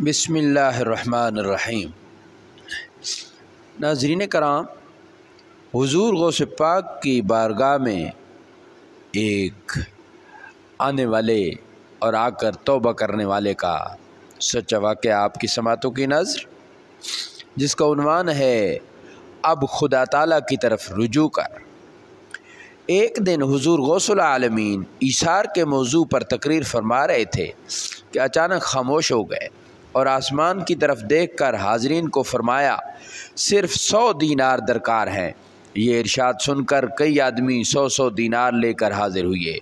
بسم اللہ الرحمن الرحیم۔ ناظرین کرام، حضور غوث پاک کی بارگاہ میں ایک آنے والے اور آ کر توبہ کرنے والے کا سچا واقعہ آپ کی سماعتوں کی نظر، جس کا عنوان ہے اب خدا تعالیٰ کی طرف رجوع کر۔ ایک دن حضور غوث العالمین ایثار کے موضوع پر تقریر فرما رہے تھے کہ اچانک خاموش ہو گئے اور آسمان کی طرف دیکھ کر حاضرین کو فرمایا، صرف 100 دینار درکار ہیں۔ یہ ارشاد سن کر کئی آدمی 100 دینار لے کر حاضر ہوئے،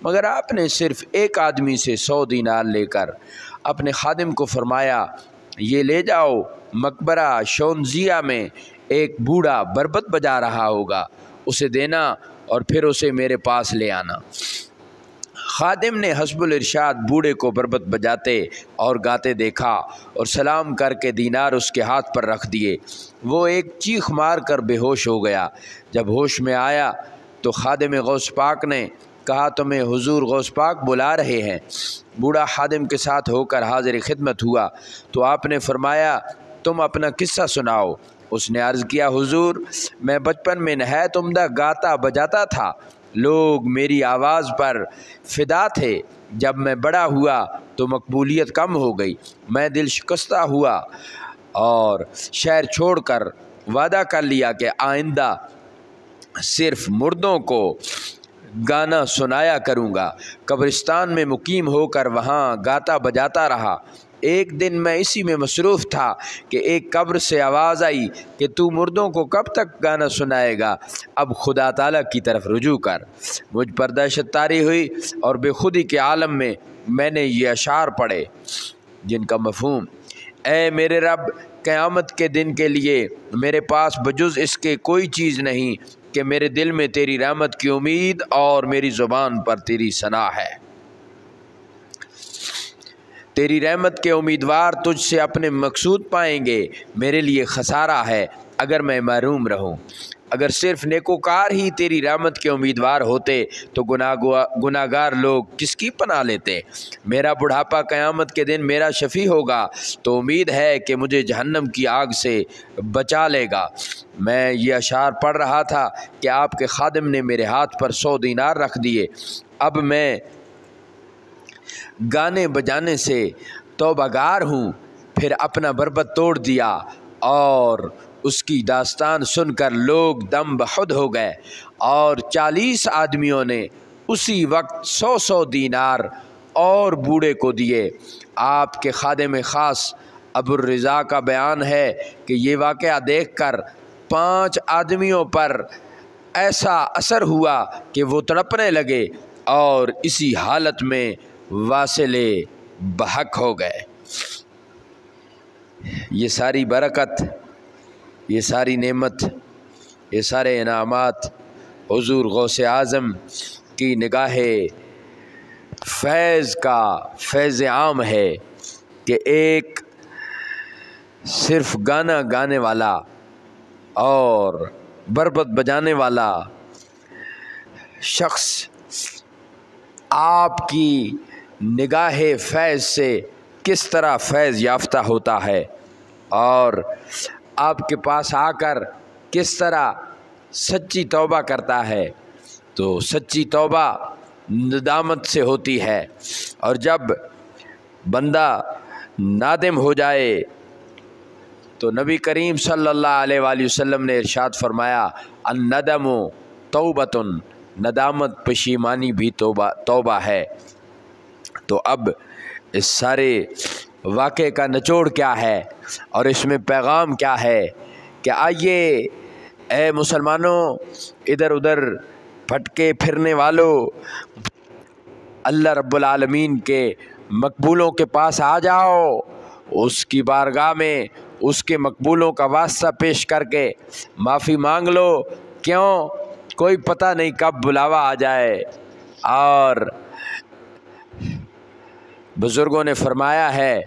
مگر آپ نے صرف ایک آدمی سے 100 دینار لے کر اپنے خادم کو فرمایا، یہ لے جاؤ، مقبرہ شونزیہ میں ایک بوڑھا بربط بجا رہا ہوگا، اسے دینا اور پھر اسے میرے پاس لے آنا۔ خادم نے حسب الارشاد بوڑھے کو بربط بجاتے اور گاتے دیکھا اور سلام کر کے دینار اس کے ہاتھ پر رکھ دیے۔ وہ ایک چیخ مار کر بے ہوش ہو گیا۔ جب ہوش میں آیا تو خادم غوث پاک نے کہا، تمہیں حضور غوث پاک بلا رہے ہیں۔ بوڑھا خادم کے ساتھ ہو کر حاضر خدمت ہوا تو آپ نے فرمایا، تم اپنا قصہ سناؤ۔ اس نے عرض کیا، حضور میں بچپن میں نہایت عمدہ گاتا بجاتا تھا، لوگ میری آواز پر فدا تھے۔ جب میں بڑا ہوا تو مقبولیت کم ہو گئی، میں دل شکستہ ہوا اور شہر چھوڑ کر وعدہ کر لیا کہ آئندہ صرف مردوں کو گانا سنایا کروں گا۔ قبرستان میں مقیم ہو کر وہاں گاتا بجاتا رہا۔ ایک دن میں اسی میں مصروف تھا کہ ایک قبر سے آواز آئی کہ تو مردوں کو کب تک گانا سنائے گا، اب خدا تعالیٰ کی طرف رجوع کر۔ مجھ پر دہشت طاری ہوئی اور بے خودی کے عالم میں نے یہ اشعار پڑھے، جن کا مفہوم، اے میرے رب، قیامت کے دن کے لیے میرے پاس بجز اس کے کوئی چیز نہیں کہ میرے دل میں تیری رحمت کی امید اور میری زبان پر تیری ثنا ہے۔ تیری رحمت کے امیدوار تجھ سے اپنے مقصود پائیں گے، میرے لیے خسارہ ہے اگر میں محروم رہوں۔ اگر صرف نیکوکار ہی تیری رحمت کے امیدوار ہوتے تو گناہگار لوگ کس کی پناہ لیتے۔ میرا بڑھاپا قیامت کے دن میرا شفیع ہوگا تو امید ہے کہ مجھے جہنم کی آگ سے بچا لے گا۔ میں یہ اشعار پڑھ رہا تھا کہ آپ کے خادم نے میرے ہاتھ پر 100 دینار رکھ دیے۔ اب میں گانے بجانے سے توبہ گار ہوں۔ پھر اپنا بربط توڑ دیا اور اس کی داستان سن کر لوگ دم بخود ہو گئے اور 40 آدمیوں نے اسی وقت 100 دینار اور بوڑھے کو دیے۔ آپ کے خادم خاص ابو الرضا کا بیان ہے کہ یہ واقعہ دیکھ کر 5 آدمیوں پر ایسا اثر ہوا کہ وہ تڑپنے لگے اور اسی حالت میں واصلے بحق ہو گئے۔ یہ ساری برکت، یہ ساری نعمت، یہ سارے انعامات حضور غوث اعظم کی نگاہ فیض کا فیض عام ہے کہ ایک صرف گانا گانے والا اور بربط بجانے والا شخص آپ کی نگاہ فیض سے کس طرح فیض یافتہ ہوتا ہے اور آپ کے پاس آ کر کس طرح سچی توبہ کرتا ہے۔ تو سچی توبہ ندامت سے ہوتی ہے، اور جب بندہ نادم ہو جائے تو نبی کریم صلی اللہ علیہ وآلہ وسلم نے ارشاد فرمایا، الندم توبۃ، ندامت پشیمانی بھی توبہ ہے۔ تو اب اس سارے واقعے کا نچوڑ کیا ہے اور اس میں پیغام کیا ہے کہ آئیے اے مسلمانوں، ادھر ادھر بھٹکے پھرنے والوں، اللہ رب العالمین کے مقبولوں کے پاس آ جاؤ، اس کی بارگاہ میں اس کے مقبولوں کا واسطہ پیش کر کے معافی مانگ لو، کیوں کوئی پتہ نہیں کب بلاوا آ جائے۔ اور بزرگوں نے فرمایا ہے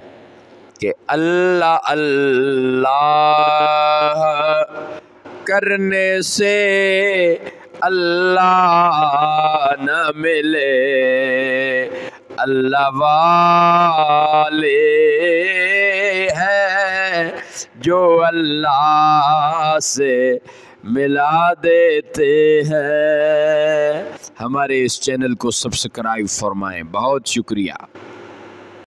کہ اللہ اللہ کرنے سے اللہ نہ ملے، اللہ والے جو اللہ سے ملا دیتے ہیں۔ ہمارے اس چینل کو سبسکرائب فرمائیں، بہت شکریہ۔